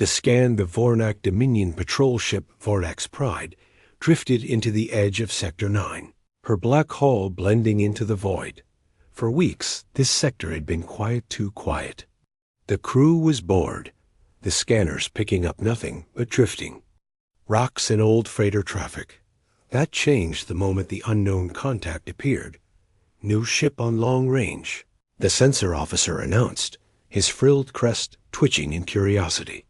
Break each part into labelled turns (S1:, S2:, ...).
S1: The scan, the Vornak Dominion patrol ship Vornak's Pride drifted into the edge of Sector 9, her black hull blending into the void. For weeks, this sector had been quiet too quiet. The crew was bored, the scanners picking up nothing but drifting. Rocks and old freighter traffic. That changed the moment the unknown contact appeared. New ship on long range, the sensor officer announced, his frilled crest twitching in curiosity.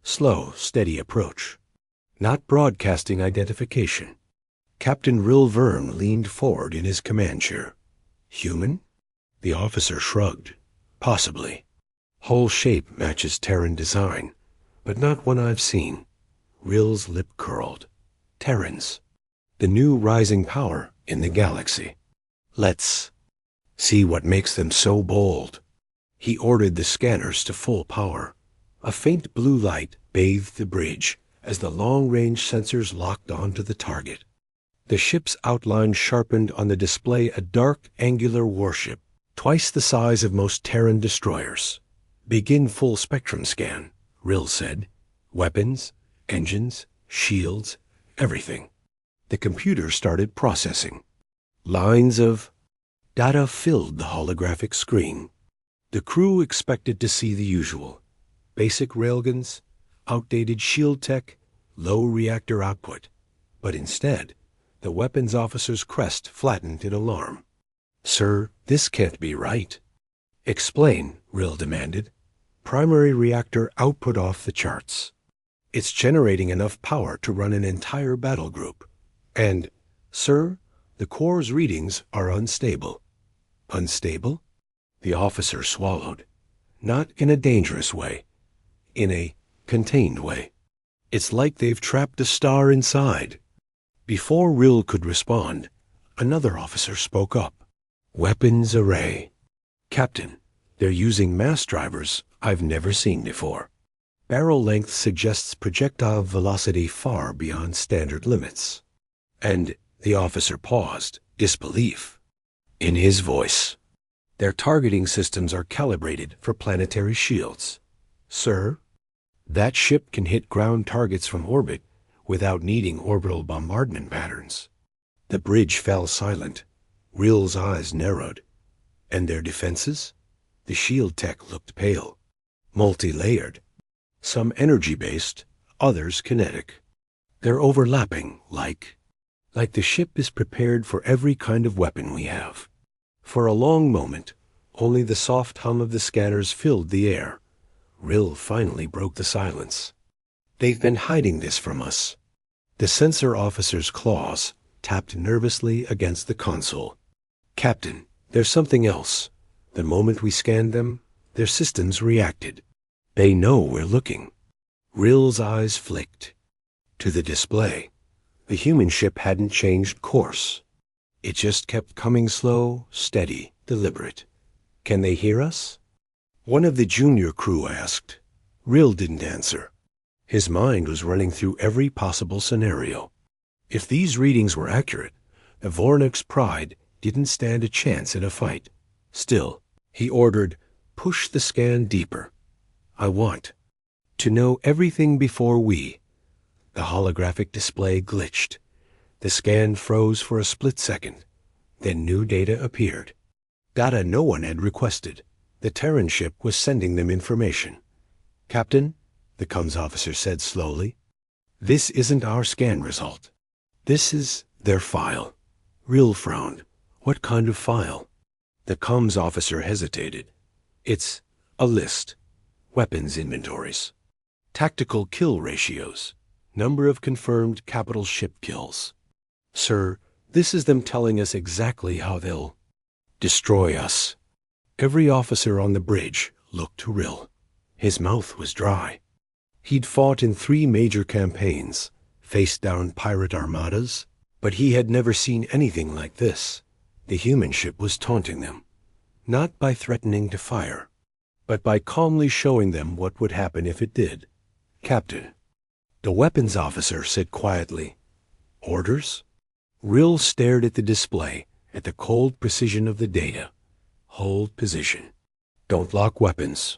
S1: Slow, steady approach. Not broadcasting identification. Captain Rill Verne leaned forward in his command chair. Human? The officer shrugged. Possibly. Hull shape matches Terran design, but not one I've seen. Rill's lip curled. Terrans. The new rising power in the galaxy. Let's see what makes them so bold. He ordered the scanners to full power. A faint blue light bathed the bridge as the long-range sensors locked onto the target. The ship's outline sharpened on the display a dark, angular warship, twice the size of most Terran destroyers. Begin full spectrum scan, Rill said. Weapons, engines, shields, everything. The computer started processing. Lines of data filled the holographic screen. The crew expected to see the usual. Basic railguns, outdated shield tech, low reactor output. But instead, the weapons officer's crest flattened in alarm. Sir, this can't be right. Explain, Rill demanded. Primary reactor output off the charts. It's generating enough power to run an entire battle group. And, sir, the core's readings are unstable. Unstable? The officer swallowed. Not in a dangerous way. In a contained way. It's like they've trapped a star inside. Before Rill could respond, another officer spoke up. Weapons array. Captain, they're using mass drivers I've never seen before. Barrel length suggests projectile velocity far beyond standard limits. And the officer paused, disbelief in his voice. Their targeting systems are calibrated for planetary shields. Sir, that ship can hit ground targets from orbit without needing orbital bombardment patterns. The bridge fell silent. Rill's eyes narrowed. And their defenses? The shield tech looked pale. Multi-layered. Some energy-based, others kinetic. They're overlapping, like the ship is prepared for every kind of weapon we have. For a long moment, only the soft hum of the scanners filled the air. Rill finally broke the silence. They've been hiding this from us. The sensor officer's claws tapped nervously against the console. Captain, there's something else. The moment we scanned them, their systems reacted. They know we're looking. Rill's eyes flicked. To the display. The human ship hadn't changed course. It just kept coming slow, steady, deliberate. Can they hear us? One of the junior crew asked. Rill didn't answer. His mind was running through every possible scenario. If these readings were accurate, the Vornak's Pride didn't stand a chance in a fight. Still, he ordered, push the scan deeper. I want to know everything before we. The holographic display glitched. The scan froze for a split second. Then new data appeared. Data no one had requested. The Terran ship was sending them information. Captain, the comms officer said slowly, this isn't our scan result. This is their file. Rill frowned. What kind of file? The comms officer hesitated. It's a list. Weapons inventories. Tactical kill ratios. Number of confirmed capital ship kills. Sir, this is them telling us exactly how they'll destroy us. Every officer on the bridge looked to Rill. His mouth was dry. He'd fought in 3 major campaigns, faced down pirate armadas, but he had never seen anything like this. The human ship was taunting them, not by threatening to fire, but by calmly showing them what would happen if it did. Captain, the weapons officer said quietly, orders? Rill stared at the display, at the cold precision of the data. Hold position. Don't lock weapons.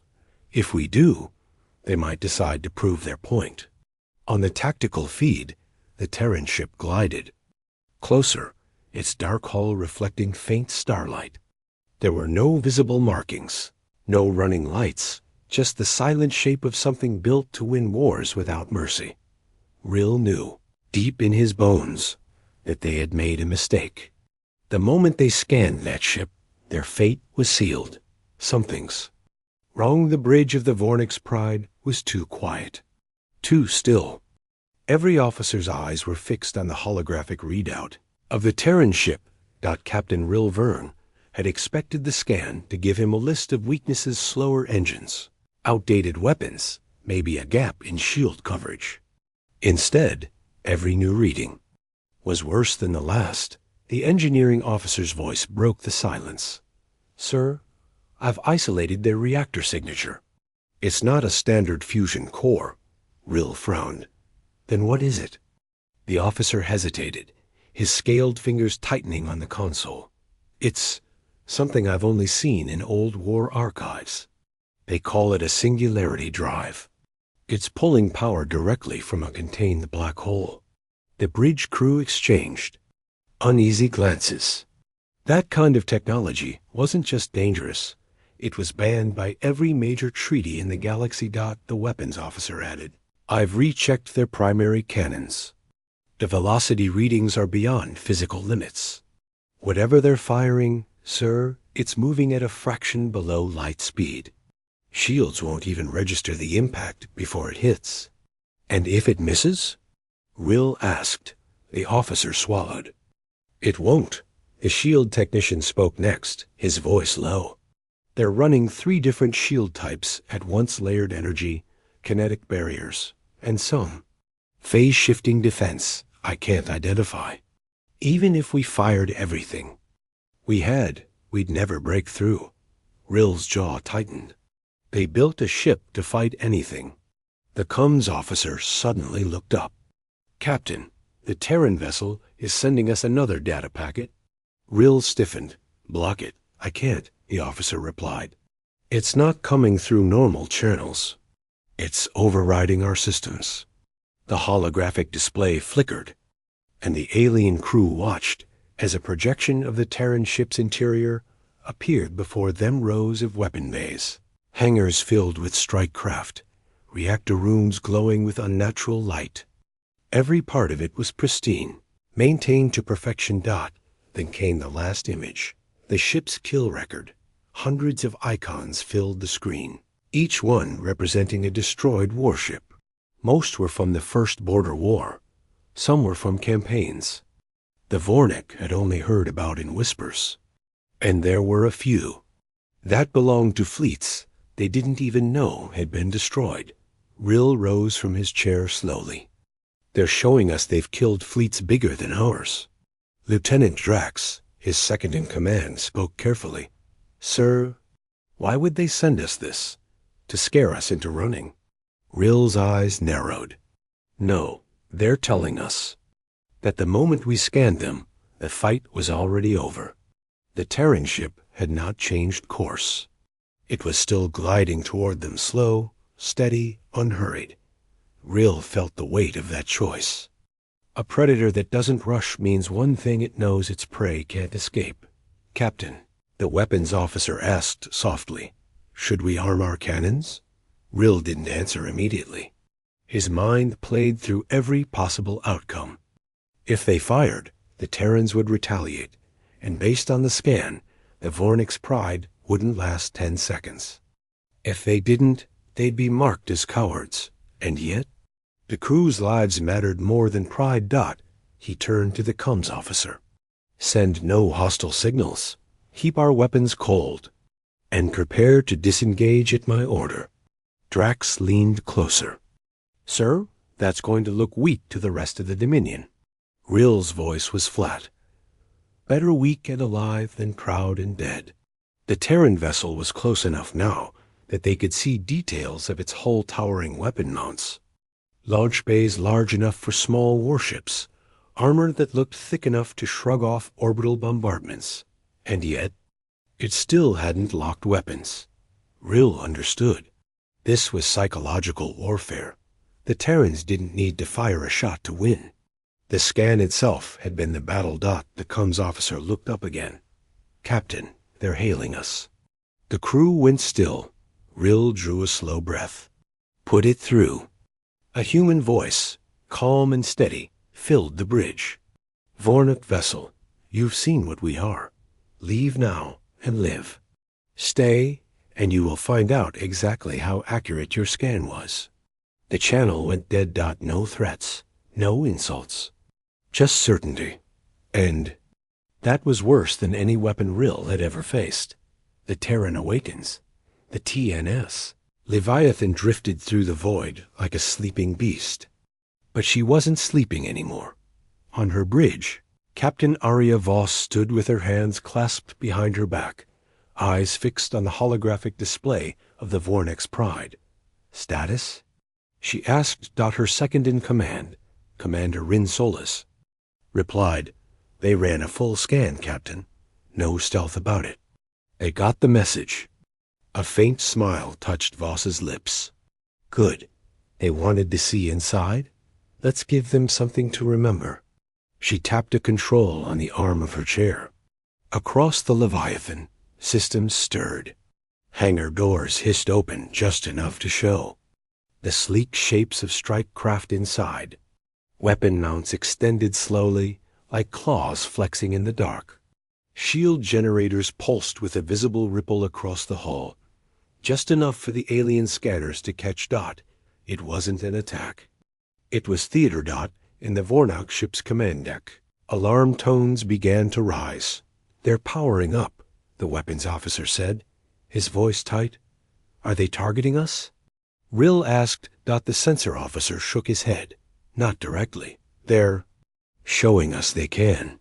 S1: If we do, They might decide to prove their point. On the tactical feed, the Terran ship glided. Closer, its dark hull reflecting faint starlight. There were no visible markings, no running lights, just the silent shape of something built to win wars without mercy. Rill knew, deep in his bones, that they had made a mistake. The moment they scanned that ship, their fate was sealed. Something's wrong. The bridge of the Vornix Pride was too quiet, too still. Every officer's eyes were fixed on the holographic readout of the Terran ship. Captain Rill Verne had expected the scan to give him a list of weaknesses: slower engines, outdated weapons, maybe a gap in shield coverage. Instead, every new reading was worse than the last. The engineering officer's voice broke the silence. "Sir, I've isolated their reactor signature." "It's not a standard fusion core." Rill frowned. "Then what is it?" The officer hesitated, his scaled fingers tightening on the console. "It's something I've only seen in old war archives. They call it a singularity drive. It's pulling power directly from a contained black hole." The bridge crew exchanged uneasy glances. That kind of technology wasn't just dangerous. It was banned by every major treaty in the galaxy. The weapons officer added, "I've rechecked their primary cannons. The velocity readings are beyond physical limits. Whatever they're firing, sir, it's moving at a fraction below light speed. Shields won't even register the impact before it hits." "And if it misses?" Rill asked. The officer swallowed. "It won't." The shield technician spoke next, his voice low. "They're running 3 different shield types at once: layered energy, kinetic barriers, and some phase-shifting defense I can't identify. Even if we fired everything we'd never break through." Rill's jaw tightened. "They built a ship to fight anything." The comms officer suddenly looked up. "Captain, the Terran vessel is sending us another data packet." Rill stiffened. "Block it." "I can't," the officer replied. "It's not coming through normal channels. It's overriding our systems." The holographic display flickered, and the alien crew watched as a projection of the Terran ship's interior appeared before them. Rows of weapon bays, hangars filled with strike craft, reactor rooms glowing with unnatural light. Every part of it was pristine, maintained to perfection. Then came the last image, the ship's kill record. Hundreds of icons filled the screen, each one representing a destroyed warship. Most were from the First Border War. Some were from campaigns the Vornik had only heard about in whispers. And there were a few that belonged to fleets they didn't even know had been destroyed. Rill rose from his chair slowly. "They're showing us they've killed fleets bigger than ours." Lieutenant Drax, his second-in-command, spoke carefully. "Sir, why would they send us this? To scare us into running?" Rill's eyes narrowed. "No, they're telling us that the moment we scanned them, the fight was already over." The Terran ship had not changed course. It was still gliding toward them, slow, steady, unhurried. Rill felt the weight of that choice. A predator that doesn't rush means one thing: it knows its prey can't escape. "Captain," the weapons officer asked softly, "should we arm our cannons?" Rill didn't answer immediately. His mind played through every possible outcome. If they fired, the Terrans would retaliate, and based on the scan, the Vornix Pride wouldn't last 10 seconds. If they didn't, they'd be marked as cowards. And yet, the crew's lives mattered more than pride. He turned to the comms officer. "Send no hostile signals. Keep our weapons cold. And prepare to disengage at my order." Drax leaned closer. "Sir, that's going to look weak to the rest of the Dominion." Rill's voice was flat. "Better weak and alive than proud and dead." The Terran vessel was close enough now that they could see details of its hull towering weapon mounts. Launch bays large enough for small warships, armor that looked thick enough to shrug off orbital bombardments. And yet, it still hadn't locked weapons. Rill understood. This was psychological warfare. The Terrans didn't need to fire a shot to win. The scan itself had been the battle. The comms officer looked up again. "Captain, they're hailing us." The crew went still. Rill drew a slow breath. "Put it through." A human voice, calm and steady, filled the bridge. "Vornak vessel, you've seen what we are. Leave now and live. Stay, and you will find out exactly how accurate your scan was." The channel went dead. No threats, no insults, just certainty. And that was worse than any weapon Rill had ever faced. The Terran Awakens, the TNS. Leviathan drifted through the void like a sleeping beast. But she wasn't sleeping anymore. On her bridge, Captain Arya Voss stood with her hands clasped behind her back, eyes fixed on the holographic display of the Vornak's Pride. "Status?" she asked. Her second-in-command, Commander Rin Solis, replied, "They ran a full scan, Captain. No stealth about it. They got the message." A faint smile touched Voss's lips. "Good. They wanted to see inside? Let's give them something to remember." She tapped a control on the arm of her chair. Across the Leviathan, systems stirred. Hangar doors hissed open just enough to show the sleek shapes of strike craft inside. Weapon mounts extended slowly, like claws flexing in the dark. Shield generators pulsed with a visible ripple across the hull, just enough for the alien scanners to catch. It wasn't an attack. It was theater. In the Vornak ship's command deck, alarm tones began to rise. "They're powering up," the weapons officer said, his voice tight. "Are they targeting us?" Rill asked. The sensor officer shook his head. "Not directly. They're showing us they can."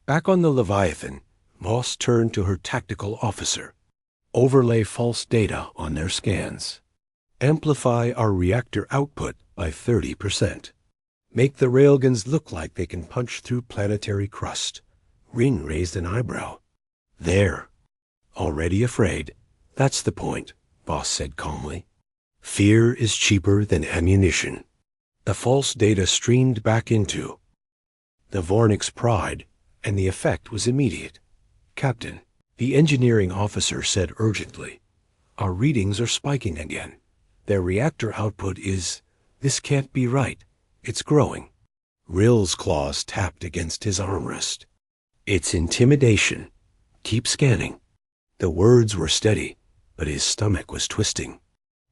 S1: Back on the Leviathan, Voss turned to her tactical officer. "Overlay false data on their scans. Amplify our reactor output by 30%. Make the railguns look like they can punch through planetary crust." Rin raised an eyebrow. "They're already afraid. That's the point," Voss said calmly. "Fear is cheaper than ammunition." The false data streamed back into the Vornak's Pride, and the effect was immediate. "Captain," the engineering officer said urgently, "our readings are spiking again. Their reactor output is... This can't be right. It's growing." Rill's claws tapped against his armrest. "It's intimidation. Keep scanning." The words were steady, but his stomach was twisting.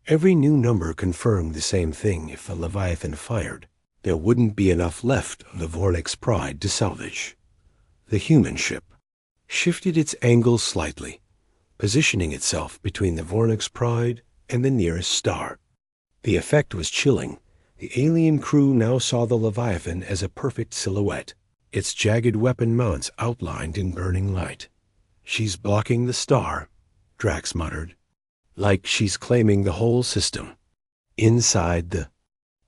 S1: Every new number confirmed the same thing. If the Leviathan fired, there wouldn't be enough left of the Vornak's Pride to salvage. The human ship shifted its angle slightly, positioning itself between the Vornak's Pride and the nearest star. The effect was chilling. The alien crew now saw the Leviathan as a perfect silhouette, its jagged weapon mounts outlined in burning light. "She's blocking the star," Drax muttered. "Like she's claiming the whole system." Inside the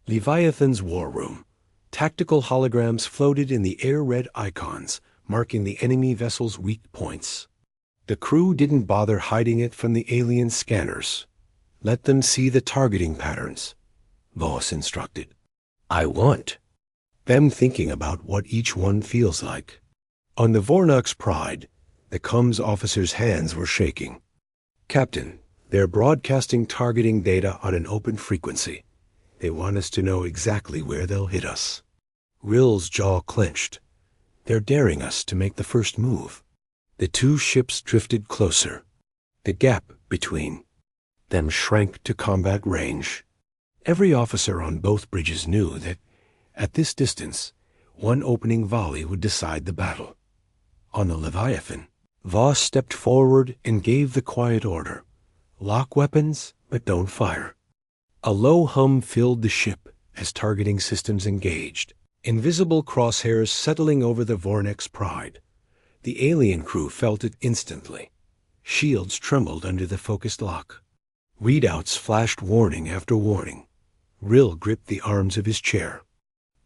S1: Leviathan's war room, tactical holograms floated in the air-red icons, marking the enemy vessel's weak points. The crew didn't bother hiding it from the alien scanners. "Let them see the targeting patterns," Voss instructed. "I want them thinking about what each one feels like." On the Vornak's Pride, the comms officer's hands were shaking. "Captain, they're broadcasting targeting data on an open frequency. They want us to know exactly where they'll hit us." Rill's jaw clenched. "They're daring us to make the first move." The two ships drifted closer. The gap between them shrank to combat range. Every officer on both bridges knew that, at this distance, one opening volley would decide the battle. On the Leviathan, Voss stepped forward and gave the quiet order: "Lock weapons, but don't fire." A low hum filled the ship as targeting systems engaged, invisible crosshairs settling over the Vornak's Pride. The alien crew felt it instantly. Shields trembled under the focused lock. Readouts flashed warning after warning. Rill gripped the arms of his chair.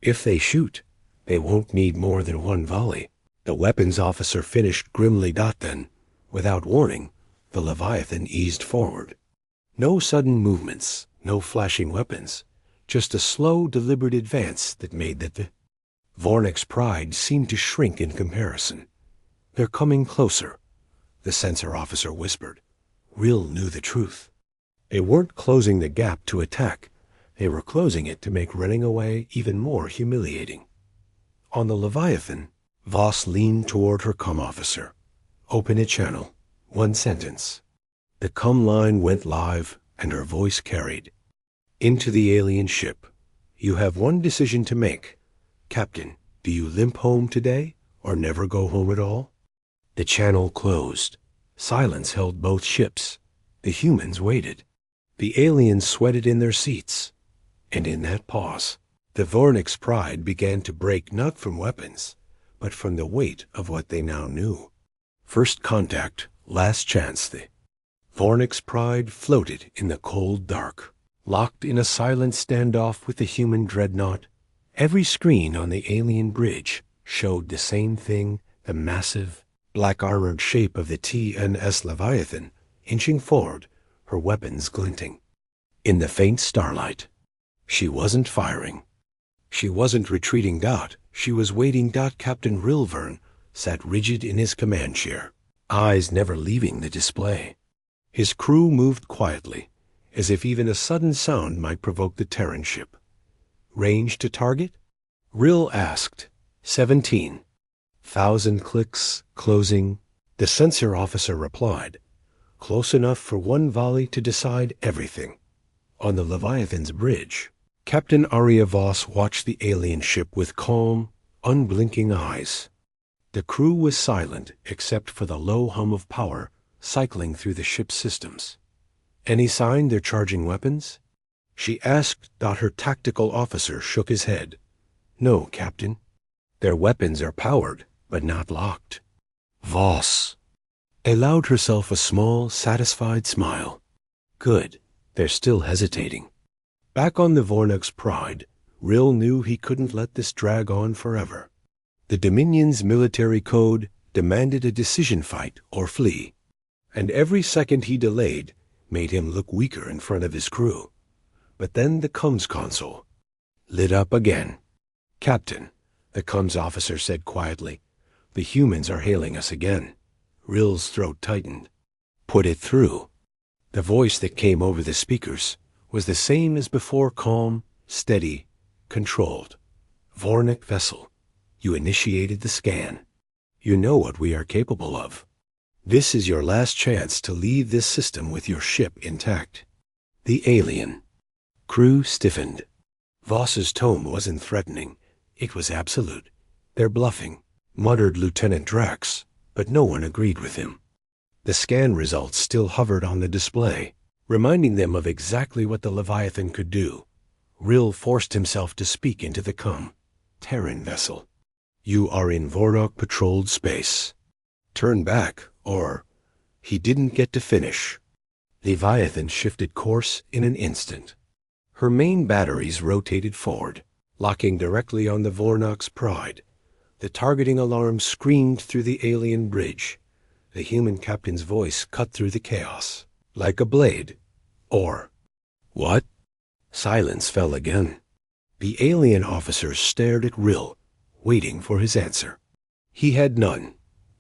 S1: "If they shoot, they won't need more than one volley," the weapons officer finished grimly. Then, without warning, the Leviathan eased forward. No sudden movements, no flashing weapons, just a slow, deliberate advance that made the Vornek's pride seemed to shrink in comparison. "They're coming closer," the sensor officer whispered. Rill knew the truth. They weren't closing the gap to attack. They were closing it to make running away even more humiliating. On the Leviathan, Voss leaned toward her comm officer. "Open a channel. One sentence." The comm line went live, and her voice carried. "Into the alien ship. You have one decision to make. Captain, do you limp home today, or never go home at all?" The channel closed. Silence held both ships. The humans waited. The aliens sweated in their seats. And in that pause, the Vornek's pride began to break not from weapons, but from the weight of what they now knew. First contact, last chance. The Vornek's pride floated in the cold dark, locked in a silent standoff with the human dreadnought. Every screen on the alien bridge showed the same thing, the massive, black-armored shape of the TNS Leviathan, inching forward, her weapons glinting. In the faint starlight, she wasn't firing. She wasn't retreating. She was waiting. Captain Rilvern sat rigid in his command chair, eyes never leaving the display. His crew moved quietly, as if even a sudden sound might provoke the Terran ship. "Range to target?" Rill asked. 17,000 clicks, closing. The sensor officer replied, "Close enough for one volley to decide everything." On the Leviathan's bridge, Captain Arya Voss watched the alien ship with calm, unblinking eyes. The crew was silent except for the low hum of power cycling through the ship's systems. "Any sign they're charging weapons?" she asked. Her tactical officer shook his head. "No, Captain. Their weapons are powered, but not locked." Voss allowed herself a small, satisfied smile. "Good. They're still hesitating." Back on the Vornek's pride, Rill knew he couldn't let this drag on forever. The Dominion's military code demanded a decision fight or flee, and every second he delayed made him look weaker in front of his crew. But then the comms console lit up again. "Captain," the comms officer said quietly, "the humans are hailing us again." Rill's throat tightened. "Put it through." The voice that came over the speakers was the same as before, calm, steady, controlled. "Vornek vessel, you initiated the scan. You know what we are capable of. This is your last chance to leave this system with your ship intact." The alien crew stiffened. Voss's tone wasn't threatening. It was absolute. "They're bluffing," muttered Lieutenant Drax, but no one agreed with him. The scan results still hovered on the display, reminding them of exactly what the Leviathan could do. Rill forced himself to speak into the comm. "Terran vessel, you are in Vorok-patrolled space. Turn back, or—" He didn't get to finish. Leviathan shifted course in an instant. Her main batteries rotated forward, locking directly on the Vornok's pride. The targeting alarm screamed through the alien bridge. The human captain's voice cut through the chaos, like a blade. "Or what?" Silence fell again. The alien officer stared at Rill, waiting for his answer. He had none.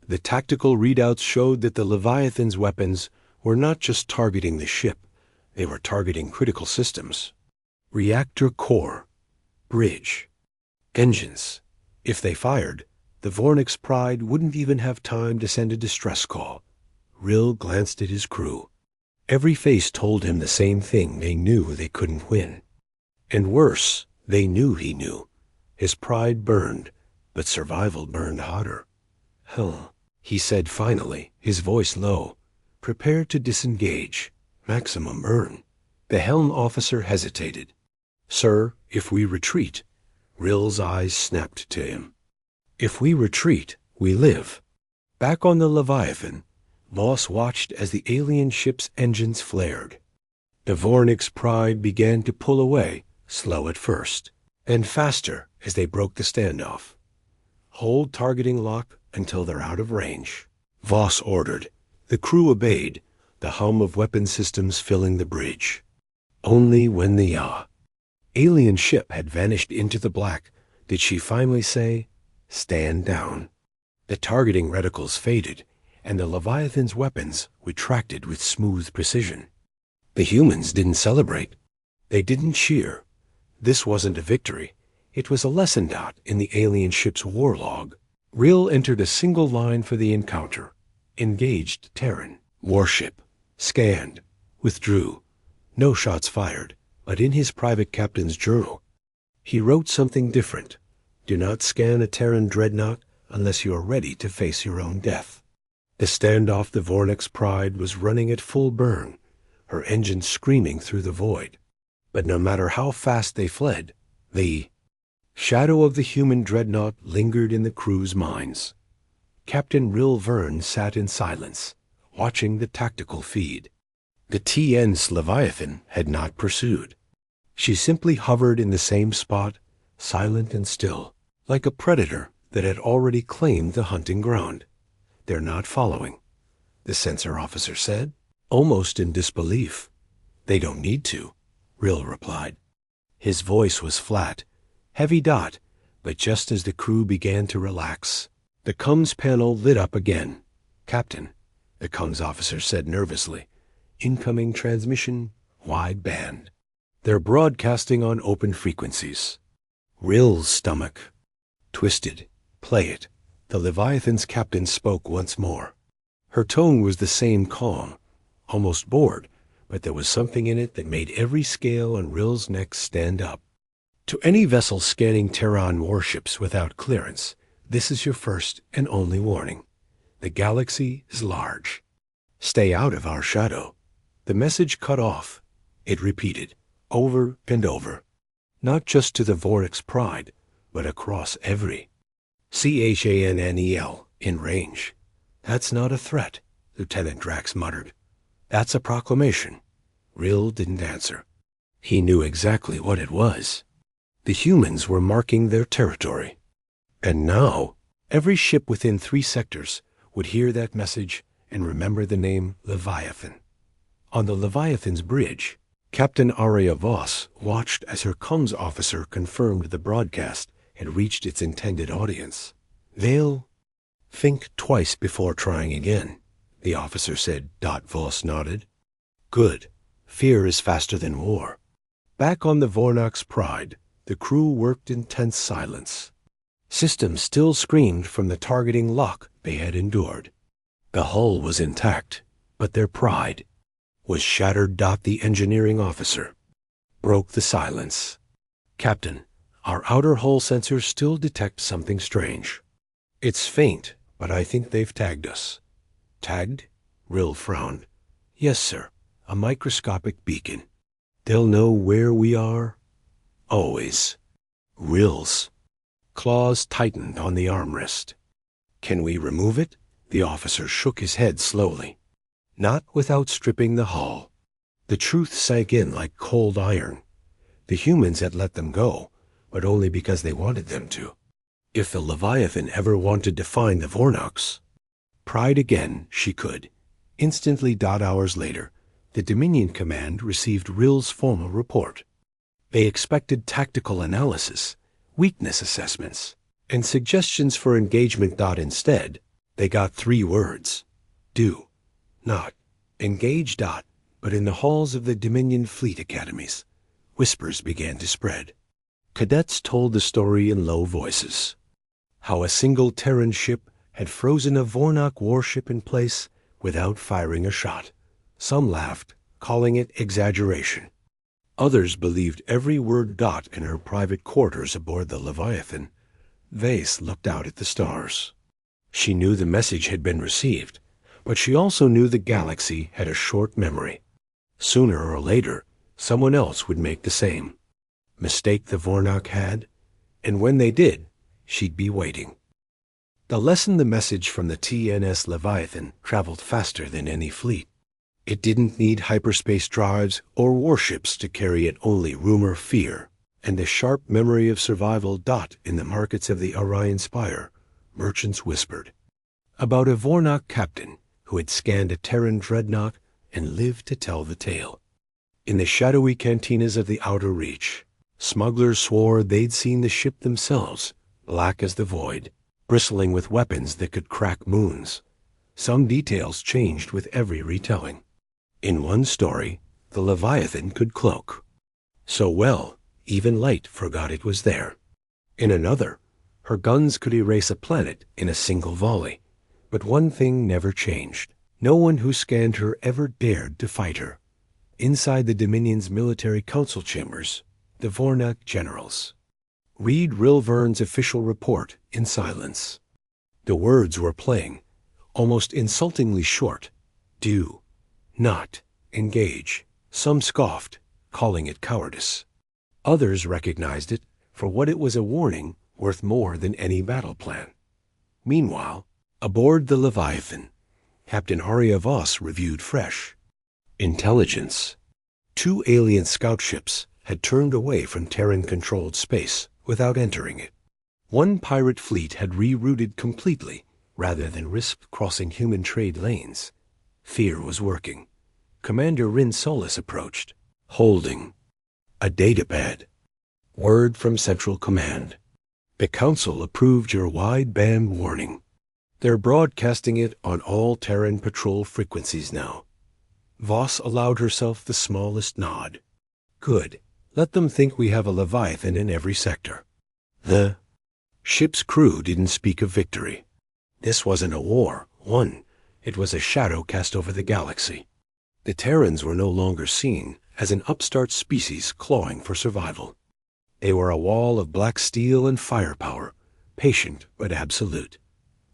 S1: The tactical readouts showed that the Leviathan's weapons were not just targeting the ship, they were targeting critical systems. Reactor core, bridge, engines. If they fired, the Vornek's pride wouldn't even have time to send a distress call. Rill glanced at his crew. Every face told him the same thing. They knew they couldn't win. And worse, they knew he knew. His pride burned, but survival burned hotter. "Hell," he said finally, his voice low. "Prepare to disengage. Maximum burn." The helm officer hesitated. "Sir, if we retreat—" Rill's eyes snapped to him. "If we retreat, we live." Back on the Leviathan, Voss watched as the alien ship's engines flared. The Vornek's pride began to pull away, slow at first, and faster as they broke the standoff. "Hold targeting lock until they're out of range," Voss ordered. The crew obeyed, the hum of weapon systems filling the bridge. Only when the alien ship had vanished into the black did she finally say, "Stand down." The targeting reticles faded, and the Leviathan's weapons retracted with smooth precision. The humans didn't celebrate. They didn't cheer. This wasn't a victory. It was a lesson dot in the alien ship's war log. Rill entered a single line for the encounter. Engaged Terran. Warship. Scanned. Withdrew. No shots fired, but in his private captain's journal, he wrote something different. Do not scan a Terran dreadnought unless you are ready to face your own death. The standoff the Vornak's Pride was running at full burn, her engines screaming through the void. But no matter how fast they fled, the shadow of the human dreadnought lingered in the crew's minds. Captain Rill Verne sat in silence, watching the tactical feed. The TN's Leviathan had not pursued. She simply hovered in the same spot, silent and still, like a predator that had already claimed the hunting ground. "They're not following," the sensor officer said, almost in disbelief. "They don't need to," Rill replied. His voice was flat, heavy dot, but just as the crew began to relax, the comms panel lit up again. "Captain," the comms officer said nervously, "incoming transmission, wide band. They're broadcasting on open frequencies." Rill's stomach twisted. "Play it." The Leviathan's captain spoke once more. Her tone was the same calm, almost bored, but there was something in it that made every scale on Rill's neck stand up. "To any vessel scanning Terran warships without clearance, this is your first and only warning. The galaxy is large. Stay out of our shadow." The message cut off. It repeated, over and over, not just to the Vornak's Pride, but across every CHANNEL in range. "That's not a threat," Lieutenant Drax muttered. "That's a proclamation." Rill didn't answer. He knew exactly what it was. The humans were marking their territory. And now, every ship within 3 sectors would hear that message and remember the name Leviathan. On the Leviathan's bridge, Captain Aria Voss watched as her comms officer confirmed the broadcast had reached its intended audience. "They'll think twice before trying again," the officer said. Voss nodded. "Good. Fear is faster than war." Back on the Vornak's Pride, the crew worked in tense silence. Systems still screamed from the targeting lock they had endured. The hull was intact, but their pride was shattered. The engineering officer broke the silence. "Captain, our outer hull sensors still detect something strange. It's faint, but I think they've tagged us." "Tagged?" Rill frowned. "Yes, sir. A microscopic beacon. They'll know where we are. Always." Rill's claws tightened on the armrest. "Can we remove it?" The officer shook his head slowly. "Not without stripping the hull." The truth sank in like cold iron. The humans had let them go, but only because they wanted them to. If the Leviathan ever wanted to find the Vornak's Pride again, she could. Instantly. Hours later, the Dominion Command received Rill's formal report. They expected tactical analysis, weakness assessments, and suggestions for engagement. Instead, they got 3 words. Do not engage. But in the halls of the Dominion fleet academies, whispers began to spread. Cadets told the story in low voices. How a single Terran ship had frozen a Vornak warship in place without firing a shot. Some laughed, calling it exaggeration. Others believed every word. In her private quarters aboard the Leviathan, Vase looked out at the stars. She knew the message had been received, but she also knew the galaxy had a short memory. Sooner or later, someone else would make the same mistake the Vornak had, and when they did, she'd be waiting. The lesson: the message from the TNS Leviathan traveled faster than any fleet. It didn't need hyperspace drives or warships to carry it, only rumor, fear, and the sharp memory of survival. In the markets of the Orion Spire, merchants whispered about a Vornak captain who had scanned a Terran dreadnought and lived to tell the tale. In the shadowy cantinas of the outer reach, smugglers swore they'd seen the ship themselves, black as the void, bristling with weapons that could crack moons. Some details changed with every retelling. In one story, the Leviathan could cloak so well, even light forgot it was there. In another, her guns could erase a planet in a single volley. But one thing never changed. No one who scanned her ever dared to fight her. Inside the Dominion's military council chambers, the Vornak generals. Read Rilvern's official report in silence. The words were playing, almost insultingly short. Do not engage. Some scoffed, calling it cowardice. Others recognized it for what it was, a warning worth more than any battle plan. Meanwhile, aboard the Leviathan, Captain Arya Voss reviewed fresh intelligence. 2 alien scout ships had turned away from Terran-controlled space without entering it. One pirate fleet had rerouted completely rather than risk crossing human trade lanes. Fear was working. Commander Rin Solis approached, holding a datapad. Word from Central Command. The Council approved your wideband warning. They're broadcasting it on all Terran patrol frequencies now. Voss allowed herself the smallest nod. Good. Let them think we have a Leviathan in every sector. The ship's crew didn't speak of victory. This wasn't a war, it was a shadow cast over the galaxy. The Terrans were no longer seen as an upstart species clawing for survival. They were a wall of black steel and firepower, patient but absolute.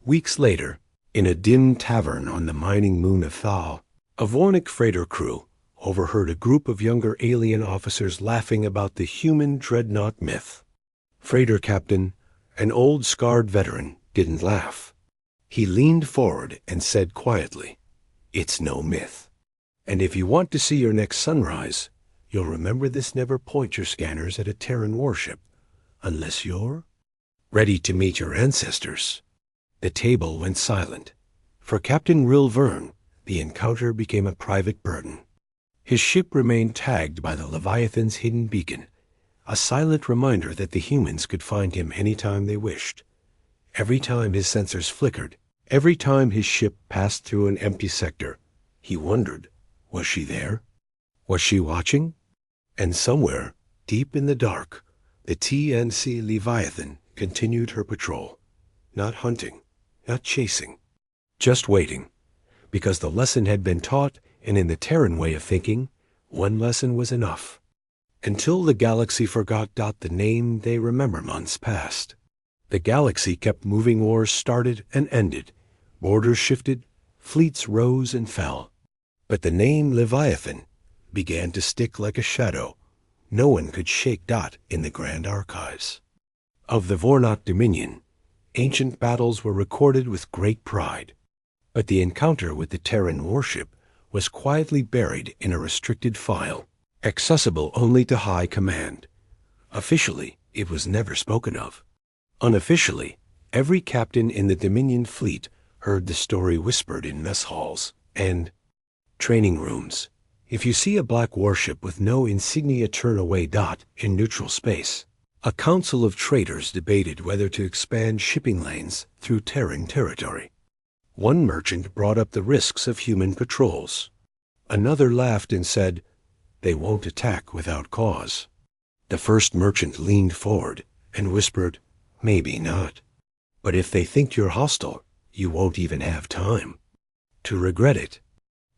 S1: Weeks later, in a dim tavern on the mining moon of Thal, a Vornik freighter crew overheard a group of younger alien officers laughing about the human dreadnought myth. Freighter captain, an old scarred veteran, didn't laugh. He leaned forward and said quietly, "It's no myth. And if you want to see your next sunrise, you'll remember this: never point your scanners at a Terran warship, unless you're ready to meet your ancestors." The table went silent. For Captain Rilvern, the encounter became a private burden. His ship remained tagged by the Leviathan's hidden beacon, a silent reminder that the humans could find him anytime they wished. Every time his sensors flickered, every time his ship passed through an empty sector, he wondered, was she there? Was she watching? And somewhere, deep in the dark, the TNC Leviathan continued her patrol. Not hunting, not chasing, just waiting. Because the lesson had been taught, and in the Terran way of thinking, one lesson was enough. Until the galaxy forgot the name they remember months past. The galaxy kept moving. Wars started and ended. Borders shifted, fleets rose and fell. But the name Leviathan began to stick like a shadow. No one could shake in the Grand Archives. Of the Vornak Dominion, ancient battles were recorded with great pride. But the encounter with the Terran warship was quietly buried in a restricted file, accessible only to High Command. Officially, it was never spoken of. Unofficially, every captain in the Dominion fleet heard the story whispered in mess halls and training rooms. If you see a black warship with no insignia turn away in neutral space, a council of traders debated whether to expand shipping lanes through Terran territory. One merchant brought up the risks of human patrols. Another laughed and said, "They won't attack without cause." The first merchant leaned forward and whispered, "Maybe not. But if they think you're hostile, you won't even have time to regret it."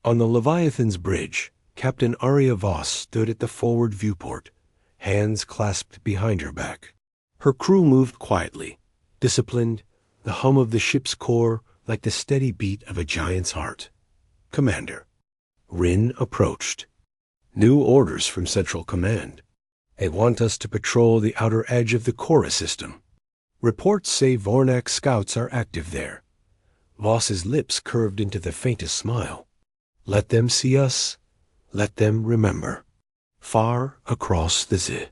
S1: On the Leviathan's bridge, Captain Arya Voss stood at the forward viewport, hands clasped behind her back. Her crew moved quietly, disciplined, the hum of the ship's core like the steady beat of a giant's heart. "Commander." Rin approached. "New orders from Central Command. They want us to patrol the outer edge of the Cora system. Reports say Vornak scouts are active there." Voss's lips curved into the faintest smile. "Let them see us. Let them remember." Far across the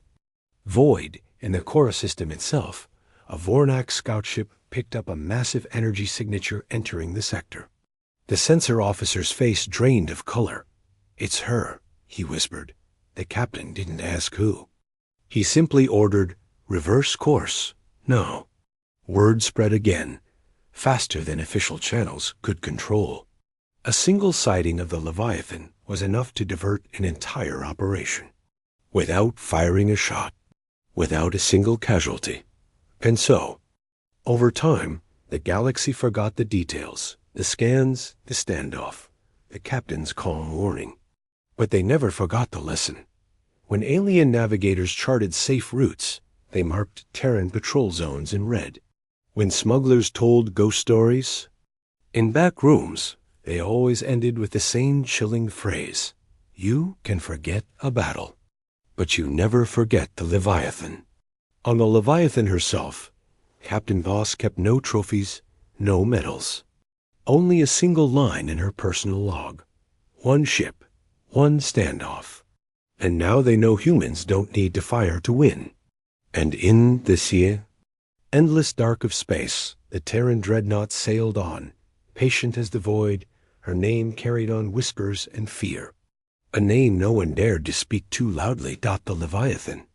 S1: void in the Cora system itself, a Vornak scout ship picked up a massive energy signature entering the sector. The sensor officer's face drained of color. "It's her," he whispered. The captain didn't ask who. He simply ordered, "Reverse course." No. Word spread again, faster than official channels could control. A single sighting of the Leviathan was enough to divert an entire operation. Without firing a shot, without a single casualty. And so, over time, the galaxy forgot the details, the scans, the standoff, the captain's calm warning. But they never forgot the lesson. When alien navigators charted safe routes, they marked Terran patrol zones in red. When smugglers told ghost stories, in back rooms, they always ended with the same chilling phrase: "You can forget a battle, but you never forget the Leviathan." On the Leviathan herself, Captain Voss kept no trophies, no medals. Only a single line in her personal log. One ship, one standoff. And now they know humans don't need to fire to win. And in the sea, endless dark of space, the Terran dreadnought sailed on, patient as the void, her name carried on whispers and fear. A name no one dared to speak too loudly. The Leviathan.